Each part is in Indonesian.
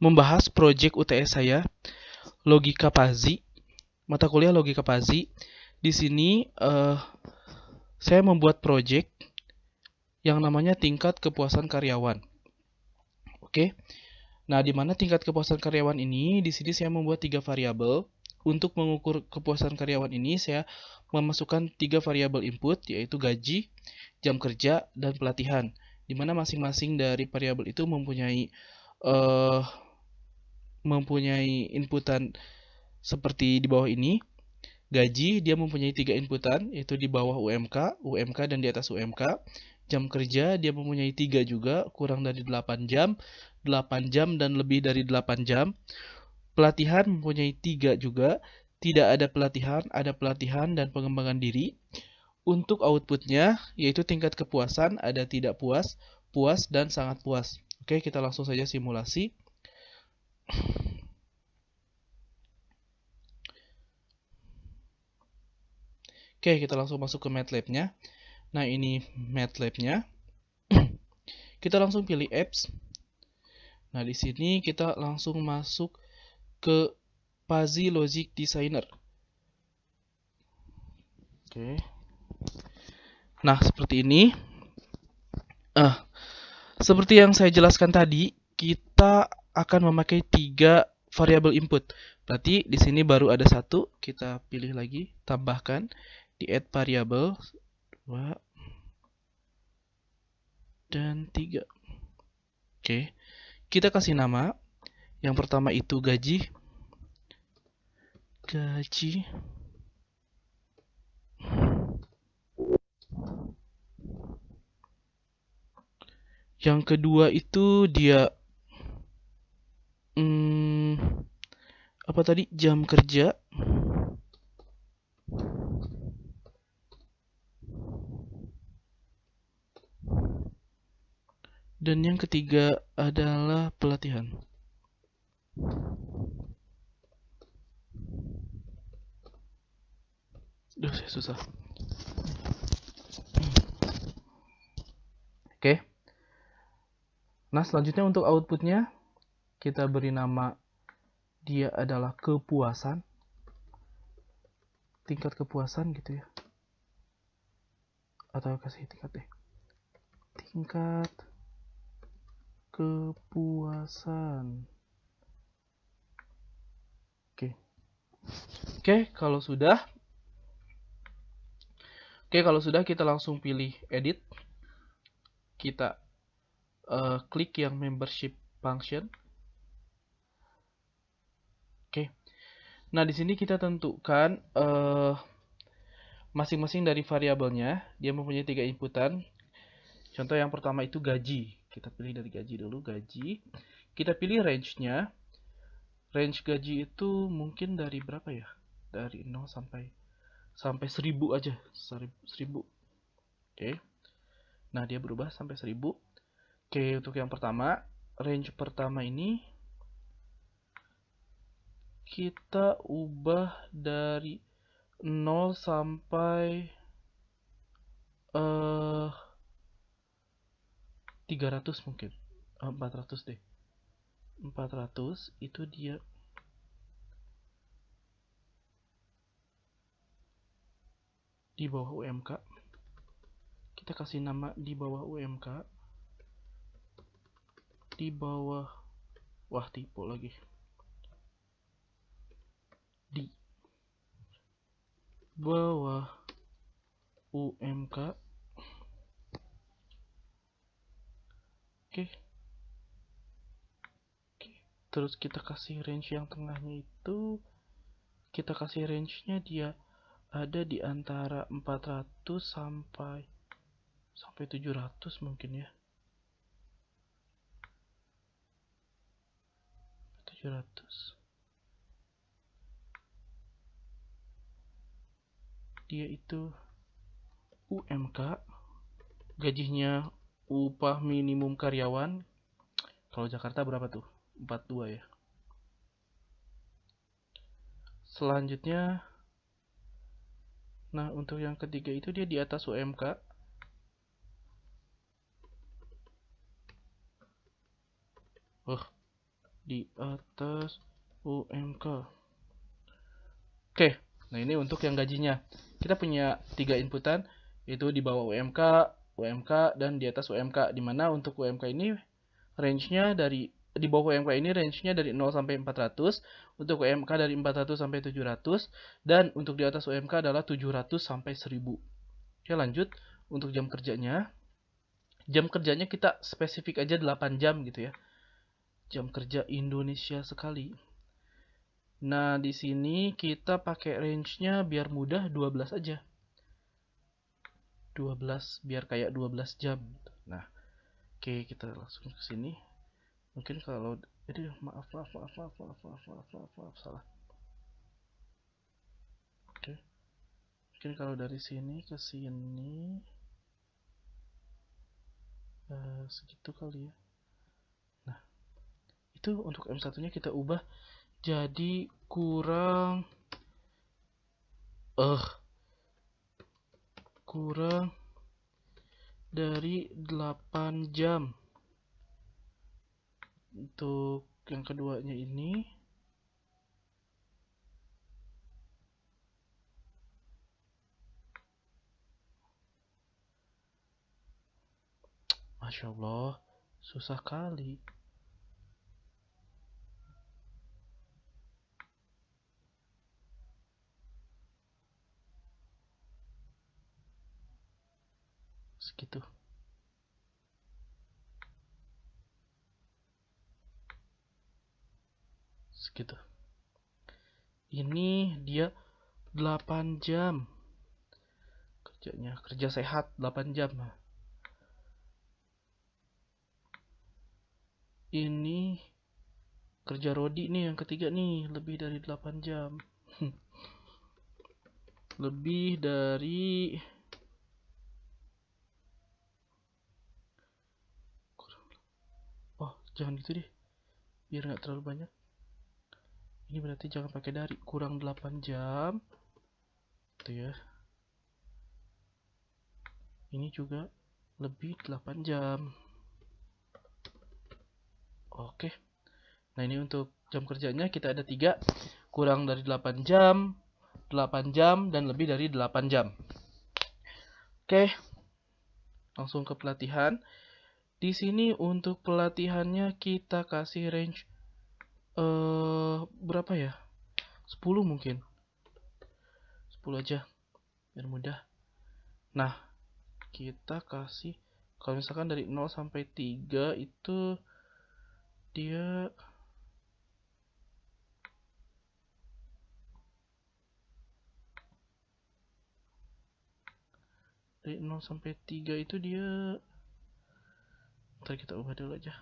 membahas proyek UTS saya, Logika Pazi, mata kuliah Logika Pazi. Di sini saya membuat proyek yang namanya tingkat kepuasan karyawan. Oke. Nah, di mana tingkat kepuasan karyawan ini, di sini saya membuat 3 variabel. Untuk mengukur kepuasan karyawan ini, saya memasukkan 3 variabel input, yaitu gaji, jam kerja, dan pelatihan. Di mana masing-masing dari variabel itu mempunyai inputan seperti di bawah ini. Gaji, dia mempunyai 3 inputan, yaitu di bawah UMK, UMK, dan di atas UMK. Jam kerja, dia mempunyai 3 juga, kurang dari 8 jam, 8 jam, dan lebih dari 8 jam. Pelatihan mempunyai 3 juga, tidak ada pelatihan, dan pengembangan diri. Untuk outputnya, yaitu tingkat kepuasan, ada tidak puas, puas, dan sangat puas. Oke, kita langsung saja simulasi. Oke, kita langsung masuk ke MATLAB-nya. Nah, ini MATLAB-nya. Kita langsung pilih apps. Nah, di sini kita langsung masuk ke Pazi Logic Designer. Oke. Nah, seperti ini. Seperti yang saya jelaskan tadi, kita akan memakai 3 variabel input. Berarti di sini baru ada 1, kita pilih lagi, tambahkan di add variable 2 dan 3. Oke. Kita kasih nama. Yang pertama itu gaji. Gaji. Yang kedua itu dia apa tadi? Jam kerja. Dan yang ketiga adalah pelatihan. Duh, saya susah. Oke. Nah, selanjutnya untuk outputnya, kita beri nama dia adalah kepuasan. Tingkat kepuasan gitu ya. Atau kasih tingkat deh. Tingkat kepuasan. Oke, kalau sudah kita langsung pilih edit. Kita klik yang membership function. Oke. Nah, di sini kita tentukan masing-masing dari variabelnya. Dia mempunyai 3 inputan. Contoh yang pertama itu gaji. Kita pilih dari gaji dulu, gaji. Kita pilih range-nya. Range gaji itu mungkin dari berapa ya? Dari 0 sampai 1000 aja. 1000. Oke. Nah, dia berubah sampai 1000. Oke, untuk yang pertama, range pertama ini kita ubah dari 0 sampai 300 mungkin. 400 deh. 400 itu dia di bawah UMK. Kita kasih nama di bawah UMK. Di bawah, wah tipe lagi. Di bawah UMK. Oke. Terus kita kasih range yang tengahnya itu, kita kasih range-nya dia ada di antara 400 sampai 700 mungkin ya. 700. Dia itu UMK, gajinya upah minimum karyawan. Kalau Jakarta berapa tuh? 42 ya. Selanjutnya, nah untuk yang ketiga itu dia di atas UMK. di atas UMK. Oke, nah ini untuk yang gajinya. Kita punya 3 inputan, yaitu di bawah UMK, UMK, dan di atas UMK. Dimana untuk UMK ini range-nya dari di bawah UMK ini range-nya dari 0 sampai 400, untuk UMK dari 400 sampai 700, dan untuk di atas UMK adalah 700 sampai 1000. Oke, lanjut untuk jam kerjanya. Jam kerjanya kita spesifik aja 8 jam gitu ya. Jam kerja Indonesia sekali. Nah, di sini kita pakai range-nya biar mudah 12 aja. 12 biar kayak 12 jam. Nah, oke, kita langsung ke sini. Mungkin kalau maaf salah. Oke. Mungkin kalau dari sini ke sini segitu kali ya. Nah, itu untuk M1-nya kita ubah jadi kurang dari 8 jam. Untuk yang keduanya ini Masya Allah, susah kali. Segitu. Segitu. Ini dia 8 jam. Kerjanya, kerja sehat 8 jam. Ini kerja Rodi nih yang ketiga nih, lebih dari 8 jam. Lebih dari jangan gitu deh, biar nggak terlalu banyak. Ini berarti jangan pakai dari, kurang 8 jam gitu ya. Ini juga lebih 8 jam. Oke. Nah, ini untuk jam kerjanya kita ada 3, kurang dari 8 jam, 8 jam, dan lebih dari 8 jam. Oke. Langsung ke pelatihan. Di sini untuk pelatihannya kita kasih range berapa ya? 10 mungkin. 10 aja biar mudah. Nah, kita kasih kalau misalkan dari 0 sampai 3 itu dia dari 0 sampai 3 itu dia, ntar kita ubah dulu aja,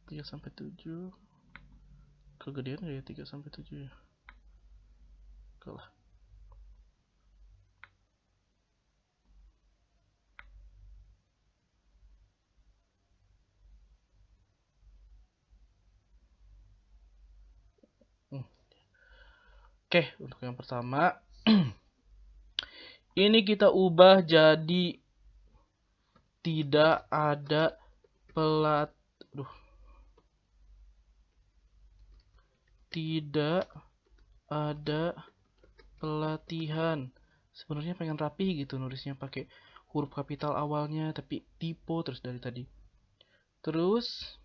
3 sampai 7 kegedean gak ya 3 sampai 7 ya? Kalah. Oke, untuk yang pertama ini kita ubah jadi tidak ada tidak ada pelatihan. Sebenarnya pengen rapi gitu nulisnya, pakai huruf kapital awalnya tapi typo terus dari tadi. Terus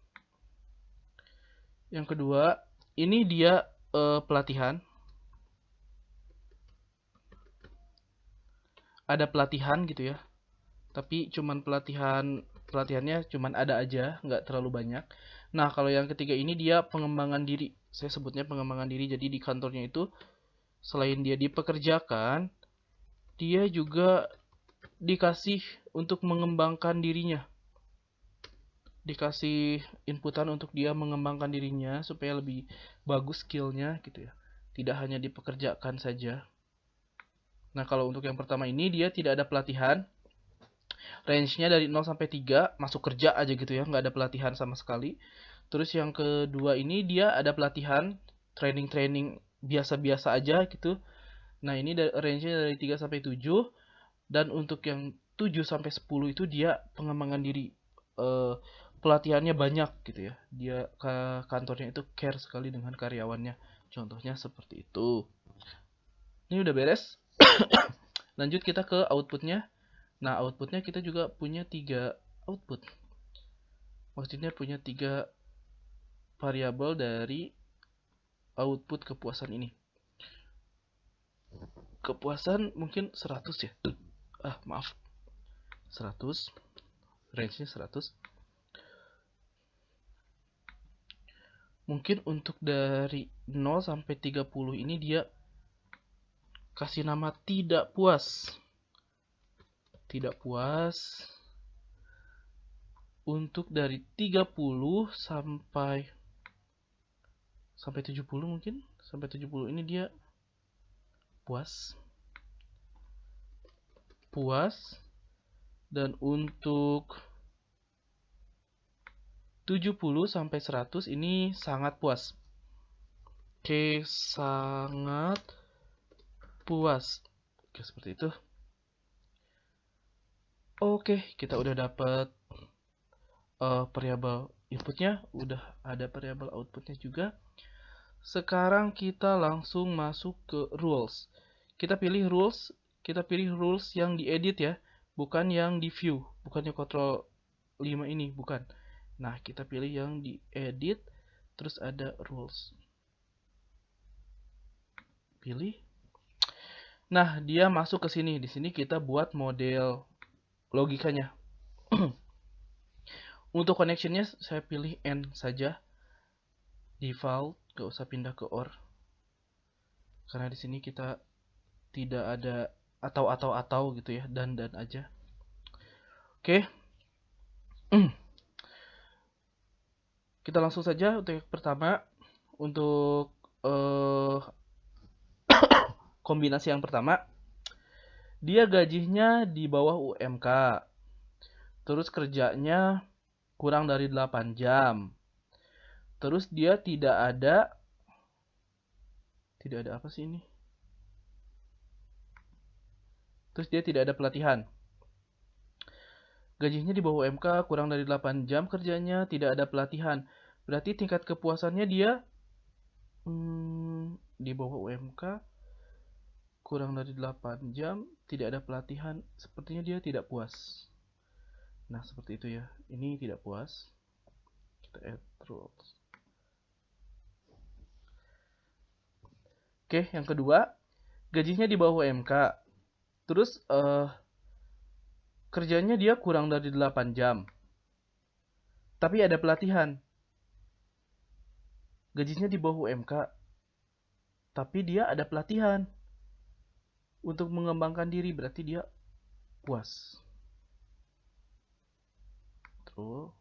yang kedua, ini dia pelatihan. Ada pelatihan gitu ya. Tapi cuman pelatihannya cuman ada aja, nggak terlalu banyak. Nah, kalau yang ketiga ini dia pengembangan diri. Saya sebutnya pengembangan diri. Jadi di kantornya itu selain dia dipekerjakan, dia juga dikasih untuk mengembangkan dirinya. Dikasih inputan untuk dia mengembangkan dirinya supaya lebih bagus skillnya gitu ya. Tidak hanya dipekerjakan saja. Nah, kalau untuk yang pertama ini dia tidak ada pelatihan. Range-nya dari 0 sampai 3, masuk kerja aja gitu ya, nggak ada pelatihan sama sekali. Terus yang kedua ini dia ada pelatihan, training-training biasa-biasa aja gitu. Nah, ini range-nya dari 3 sampai 7. Dan untuk yang 7 sampai 10 itu dia pengembangan diri. pelatihannya banyak gitu ya. Dia kantornya itu care sekali dengan karyawannya. Contohnya seperti itu. Ini udah beres. Lanjut kita ke outputnya. Nah, outputnya kita juga punya 3 output. Maksudnya punya 3 variabel dari output kepuasan ini. Kepuasan mungkin 100 ya. Maaf. 100. Range-nya 100. Mungkin untuk dari 0 sampai 30 ini dia kasih nama tidak puas. Tidak puas. Untuk dari 30 sampai 70 mungkin. Sampai 70 ini dia puas. Puas. Dan untuk 70 sampai 100 ini sangat puas. Oke, sangat puas. Oke, seperti itu. Oke, kita udah dapat variabel inputnya, udah ada variabel outputnya juga. Sekarang kita langsung masuk ke rules. Kita pilih rules yang diedit ya, bukan yang di view, bukannya Ctrl 5 ini, bukan. Nah, kita pilih yang diedit, terus ada rules. Pilih. Nah, dia masuk ke sini. Di sini kita buat model logikanya. Untuk connectionnya saya pilih N saja. Default, gak usah pindah ke OR. Karena di sini kita tidak ada atau gitu ya, dan aja. Oke. Kita langsung saja untuk yang pertama. Untuk kombinasi yang pertama, dia gajinya di bawah UMK. Terus kerjanya kurang dari 8 jam. Terus dia tidak ada apa sih ini? Terus dia tidak ada pelatihan. Gajinya di bawah UMK, kurang dari 8 jam kerjanya, tidak ada pelatihan. Berarti tingkat kepuasannya dia di bawah UMK, kurang dari 8 jam, tidak ada pelatihan. Sepertinya dia tidak puas. Nah, seperti itu ya. Ini tidak puas. Kita add rules. Oke, yang kedua, gajinya di bawah UMK. Terus kerjanya dia kurang dari 8 jam. Tapi ada pelatihan. Gajinya di bawah UMK. Tapi dia ada pelatihan. Untuk mengembangkan diri, berarti dia puas. Terus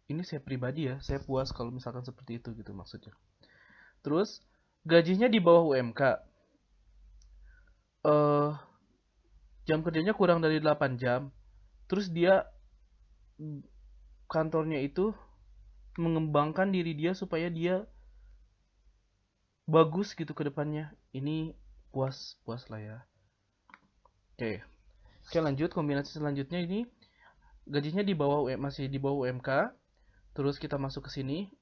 ini saya pribadi ya, saya puas kalau misalkan seperti itu gitu maksudnya. Terus gajinya di bawah UMK. Jam kerjanya kurang dari 8 jam. Terus dia kantornya itu mengembangkan diri dia supaya dia bagus gitu ke depannya. Ini puas lah ya. Oke, lanjut kombinasi selanjutnya ini gajinya di bawah masih di bawah UMK. Terus kita masuk ke sini.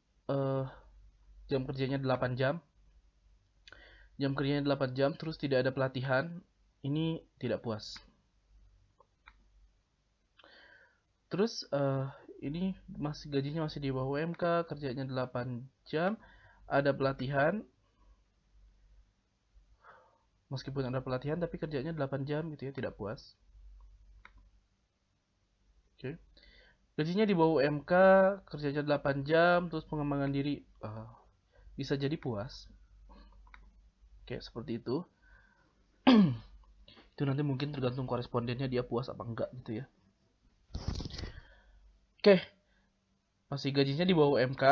Jam kerjanya 8 jam. Jam kerjanya 8 jam terus tidak ada pelatihan. Ini tidak puas. Terus ini masih gajinya masih di bawah UMK, kerjanya 8 jam, ada pelatihan. Meskipun ada pelatihan tapi kerjanya 8 jam gitu ya, tidak puas. Oke. Gajinya di bawah UMK, kerjanya 8 jam, terus pengembangan diri bisa jadi puas. Oke, seperti itu. Itu nanti mungkin tergantung korespondennya dia puas apa enggak gitu ya. Oke. Masih gajinya di bawah UMK,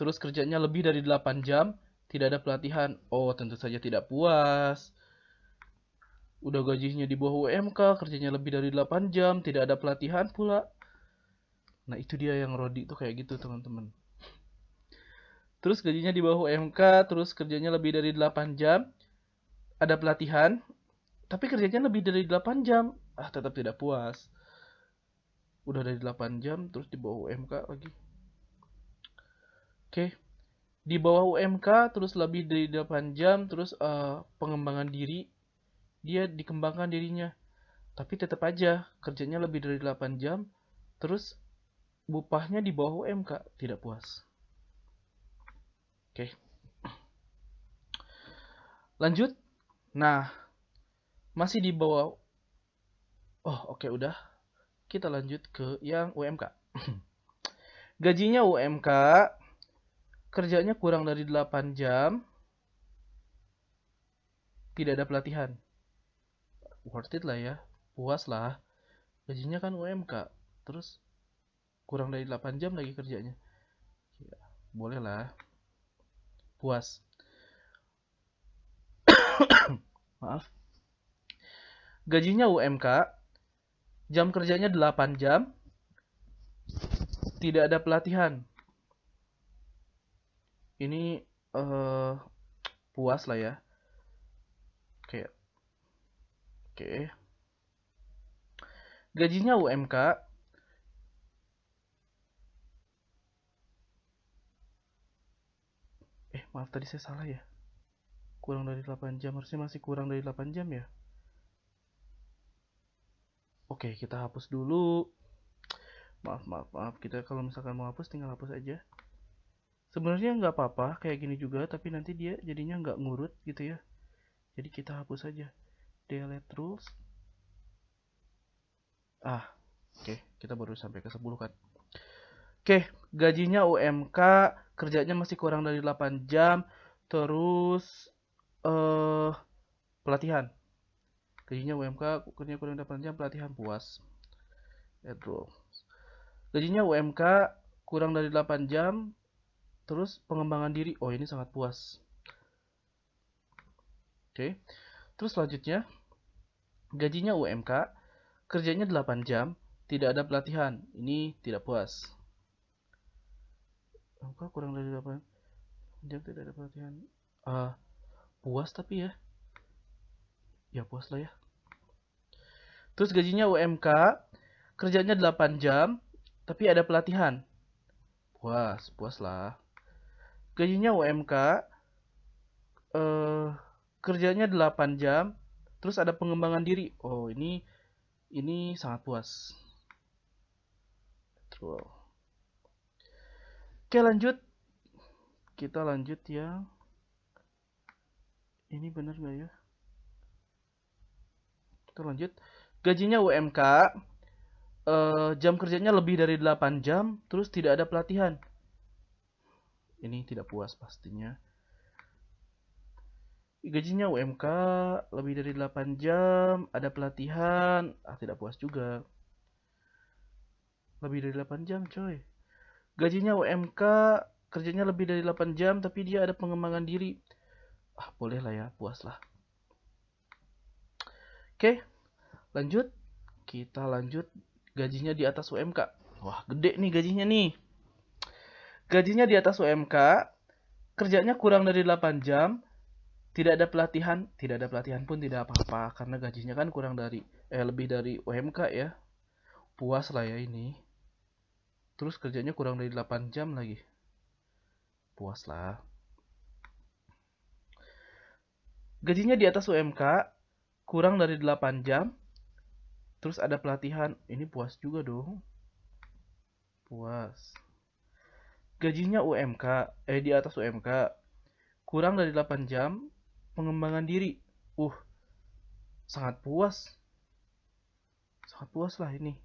terus kerjanya lebih dari 8 jam, tidak ada pelatihan. Oh, tentu saja tidak puas. Udah gajinya di bawah UMK, kerjanya lebih dari 8 jam, tidak ada pelatihan pula. Nah, itu dia yang Rodi tuh kayak gitu, teman-teman. Terus gajinya di bawah UMK, terus kerjanya lebih dari 8 jam, ada pelatihan, tapi kerjanya lebih dari 8 jam. Tetap tidak puas. Udah dari 8 jam, terus di bawah UMK lagi. Oke. Di bawah UMK, terus lebih dari 8 jam, terus pengembangan diri. Dia dikembangkan dirinya. Tapi tetap aja, kerjanya lebih dari 8 jam, terus upahnya di bawah UMK. Tidak puas. Oke. Lanjut. Nah, masih di bawah. Oh, oke, udah. Kita lanjut ke yang UMK. Gajinya UMK, kerjanya kurang dari 8 jam, tidak ada pelatihan. Worth it lah ya, puas lah. Gajinya kan UMK, terus kurang dari 8 jam lagi kerjanya. Ya, boleh lah, puas. Maaf. Gajinya UMK, jam kerjanya 8 jam, tidak ada pelatihan. Ini puas lah ya. Oke. Gajinya UMK, maaf tadi saya salah ya. Kurang dari 8 jam, harusnya masih kurang dari 8 jam ya. Oke, kita hapus dulu. Maaf. Kita kalau misalkan mau hapus, tinggal hapus aja. Sebenarnya nggak apa-apa kayak gini juga, tapi nanti dia jadinya nggak ngurut gitu ya. Jadi kita hapus aja. Delete rules. Oke, kita baru sampai ke 10 kan. Oke, gajinya UMK, kerjanya masih kurang dari 8 jam, terus pelatihan. Gajinya UMK, kerjanya kurang dari 8 jam, pelatihan, puas. Gajinya UMK, kurang dari 8 jam, terus pengembangan diri. Oh, ini sangat puas. Oke. Terus selanjutnya, gajinya UMK, kerjanya 8 jam, tidak ada pelatihan. Ini tidak puas. UMK kurang dari 8 jam, tidak ada pelatihan. Puas tapi ya. Ya puas lah ya. Terus gajinya UMK, kerjanya 8 jam, tapi ada pelatihan. Puas lah. Gajinya UMK, kerjanya 8 jam, terus ada pengembangan diri. Oh, ini sangat puas. Oke, lanjut. Kita lanjut ya. Ini benar nggak ya? Kita lanjut. Gajinya UMK, jam kerjanya lebih dari 8 jam, terus tidak ada pelatihan. Ini tidak puas pastinya. Gajinya UMK, lebih dari 8 jam, ada pelatihan. Tidak puas juga. Lebih dari 8 jam, coy. Gajinya UMK, kerjanya lebih dari 8 jam, tapi dia ada pengembangan diri. Boleh lah ya, puas lah. Oke, lanjut. Kita lanjut. Gajinya di atas UMK. Wah, gede nih gajinya nih. Gajinya di atas UMK, kerjanya kurang dari 8 jam, tidak ada pelatihan. Tidak ada pelatihan pun tidak apa-apa, karena gajinya kan kurang dari, lebih dari UMK ya. Puas lah ya ini. Terus kerjanya kurang dari 8 jam lagi. Puas lah. Gajinya di atas UMK, kurang dari 8 jam, terus ada pelatihan. Ini puas juga dong. Puas. Gajinya UMK, di atas UMK, kurang dari 8 jam, pengembangan diri. Sangat puas. Sangat puas lah ini.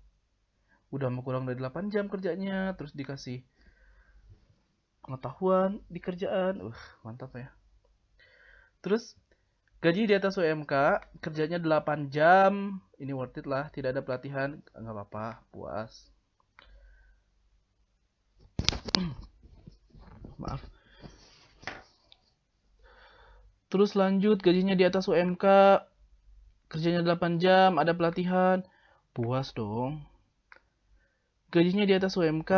Udah mau kurang dari 8 jam kerjanya, terus dikasih pengetahuan di kerjaan. Mantap ya. Terus gaji di atas UMK, kerjanya 8 jam. Ini worth it lah, tidak ada pelatihan. Nggak apa-apa, puas. Maaf. Terus lanjut, gajinya di atas UMK, kerjanya 8 jam, ada pelatihan. Puas dong. Gajinya di atas UMK,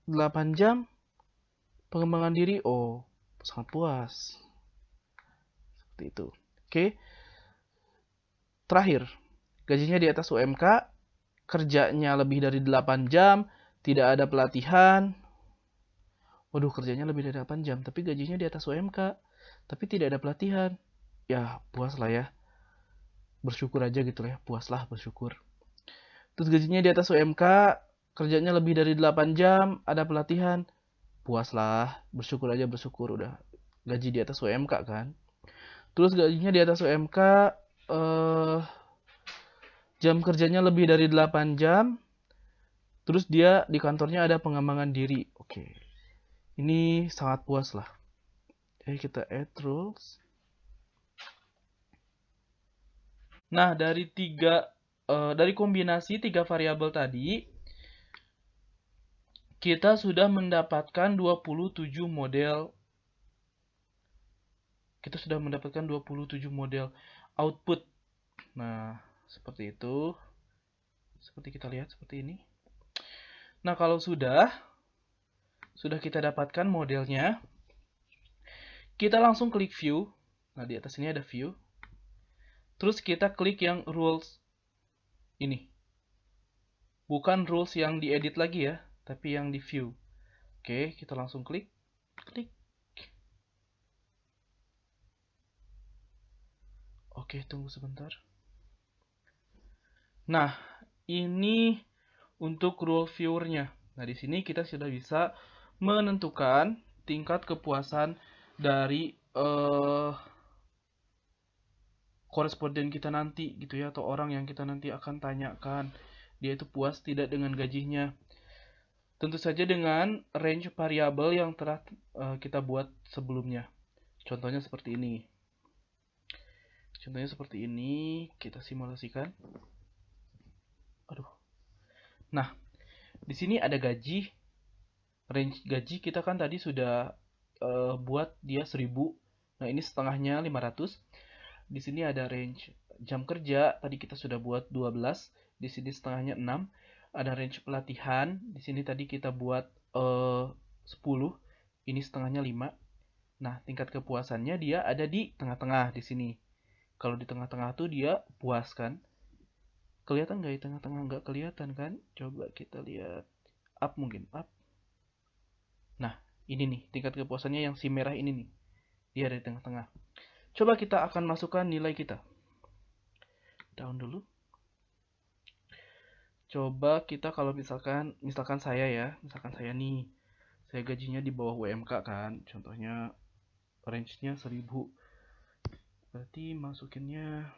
8 jam, pengembangan diri. Sangat puas. Seperti itu. Oke. Terakhir, gajinya di atas UMK, kerjanya lebih dari 8 jam, tidak ada pelatihan. Waduh, kerjanya lebih dari 8 jam, tapi gajinya di atas UMK, tapi tidak ada pelatihan. Ya, puas lah ya. Bersyukur aja gitu lah ya, puaslah, bersyukur. Terus gajinya di atas UMK, kerjanya lebih dari 8 jam, ada pelatihan. Puaslah, bersyukur aja, bersyukur udah gaji di atas UMK kan. Terus gajinya di atas UMK, jam kerjanya lebih dari 8 jam, terus dia di kantornya ada pengembangan diri. Oke, ini sangat puas lah. Kita add rules. Nah, dari kombinasi 3 variabel tadi, kita sudah mendapatkan 27 model. Kita sudah mendapatkan 27 model output. Nah, seperti itu. Seperti kita lihat seperti ini. Nah, kalau sudah kita dapatkan modelnya, kita langsung klik view. Nah, di atas ini ada view. Terus kita klik yang rules ini. Bukan rules yang diedit lagi ya, tapi yang di view. Oke, kita langsung klik. Klik. Oke, tunggu sebentar. Nah, ini untuk rule viewernya. Nah, di sini kita sudah bisa menentukan tingkat kepuasan dari koresponden kita nanti gitu ya, atau orang yang kita nanti akan tanyakan, dia itu puas tidak dengan gajinya. Tentu saja dengan range variabel yang telah kita buat sebelumnya. Contohnya seperti ini. Kita simulasikan. Aduh. Nah, di sini ada gaji. Range gaji kita kan tadi sudah buat dia 1000. Nah, ini setengahnya 500. Di sini ada range jam kerja, tadi kita sudah buat 12, di sini setengahnya 6. Ada range pelatihan, di sini tadi kita buat 10, ini setengahnya 5. Nah, tingkat kepuasannya dia ada di tengah-tengah di sini. Kalau di tengah-tengah tuh dia puas kan? Kelihatan nggak di tengah-tengah? Nggak kelihatan kan? Coba kita lihat. Up mungkin, up. Nah, ini nih, tingkat kepuasannya yang si merah ini nih. Dia ada di tengah-tengah. Coba kita akan masukkan nilai kita. Down dulu. Coba kita kalau misalkan saya nih, saya gajinya di bawah UMK kan, contohnya range-nya 1000. Berarti masukinnya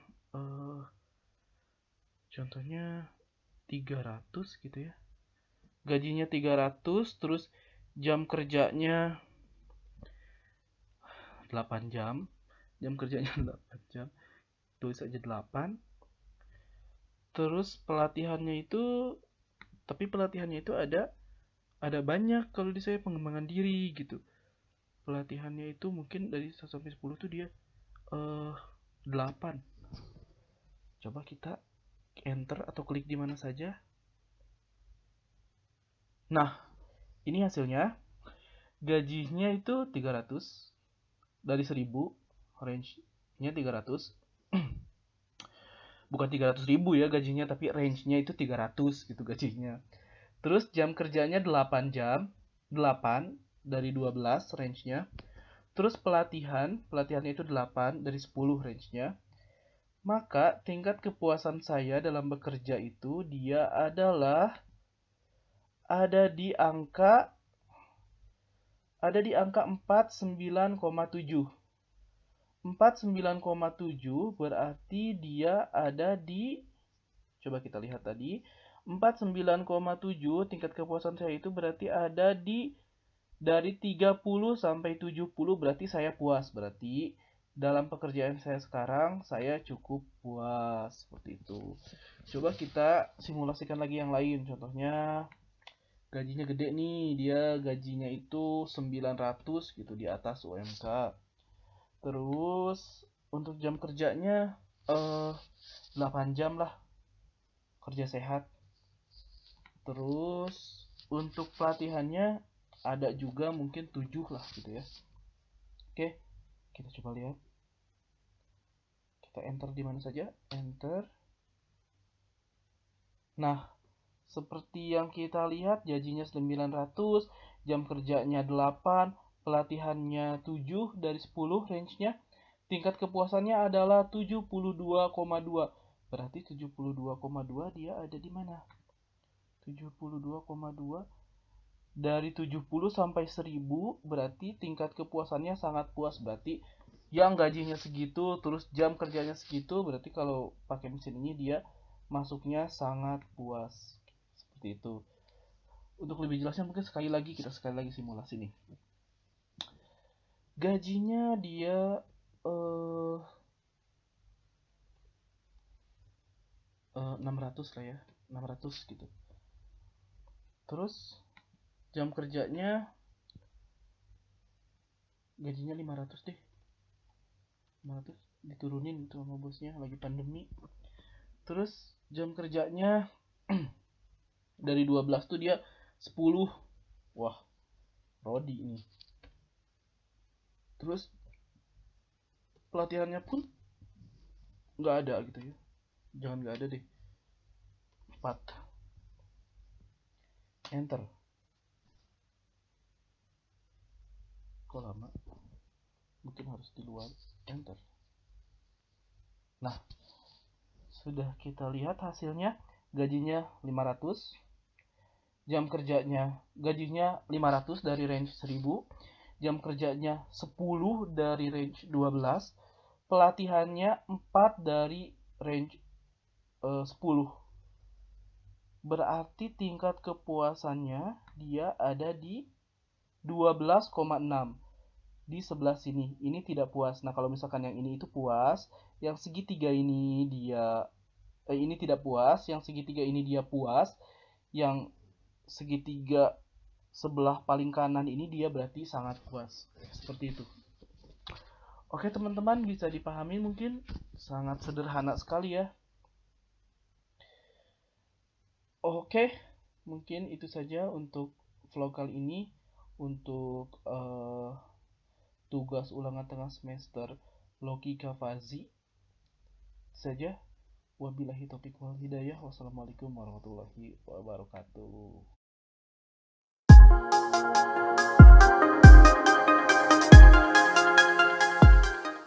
contohnya 300 gitu ya. Gajinya 300, terus jam kerjanya 8 jam. Jam kerjanya 8 jam. Tulis aja 8. Terus pelatihannya itu, tapi pelatihannya itu ada banyak kalau di saya pengembangan diri gitu. Pelatihannya itu mungkin dari 1 sampai 10 tuh dia 8. Coba kita enter atau klik di mana saja. Nah, ini hasilnya. Gajinya itu 300 dari 1000, range-nya 300. Bukan 300.000 ya gajinya, tapi range-nya itu 300 gitu gajinya. Terus jam kerjanya 8 jam, 8 dari 12 range-nya. Terus pelatihannya itu 8 dari 10 range-nya. Maka tingkat kepuasan saya dalam bekerja itu dia adalah ada di angka 49,7. 49,7 berarti dia ada di, coba kita lihat tadi, 49,7 tingkat kepuasan saya itu berarti ada di dari 30 sampai 70, berarti saya puas. Berarti dalam pekerjaan saya sekarang saya cukup puas, seperti itu. Coba kita simulasikan lagi yang lain. Contohnya gajinya gede nih, dia gajinya itu 900 gitu di atas UMK. Terus untuk jam kerjanya 8 jam lah, kerja sehat. Terus untuk pelatihannya ada juga mungkin 7 lah gitu ya. Oke, kita coba lihat. Kita enter di mana saja, enter. Nah, Seperti yang kita lihat, gajinya 900, jam kerjanya 8, pelatihannya 7 dari 10 range-nya. Tingkat kepuasannya adalah 72,2. Berarti 72,2 dia ada di mana? 72,2 dari 70 sampai 1000 berarti tingkat kepuasannya sangat puas. Berarti yang gajinya segitu terus jam kerjanya segitu, berarti kalau pakai mesin ini dia masuknya sangat puas. Seperti itu. Untuk lebih jelasnya mungkin kita sekali lagi simulasi nih. Gajinya dia 600 lah ya, 600 gitu. Terus jam kerjanya gajinya 500 deh. 500 diturunin itu sama bosnya, lagi pandemi. Terus jam kerjanya dari 12 tuh dia 10. Wah, Rodi nih. Terus pelatihannya pun nggak ada gitu ya. Jangan nggak ada deh. 4. Enter. Kok lama? Mungkin harus di luar. Enter. Nah, sudah kita lihat hasilnya. Gajinya 500. Jam kerjanya, gajinya 500 dari range 1000. Jam kerjanya 10 dari range 12. Pelatihannya 4 dari range 10. Berarti tingkat kepuasannya dia ada di 12,6. Di sebelah sini ini tidak puas. Nah, kalau misalkan yang ini itu puas, yang segitiga ini dia ini tidak puas, yang segitiga ini dia puas, yang segitiga sebelah paling kanan ini dia berarti sangat puas. Seperti itu. Oke teman-teman, bisa dipahami mungkin sangat sederhana sekali ya. Oke, mungkin itu saja untuk vlog kali ini. Untuk tugas ulangan tengah semester logika Fazi saja. Wabillahi taufiq wal hidayah. Wassalamualaikum warahmatullahi wabarakatuh.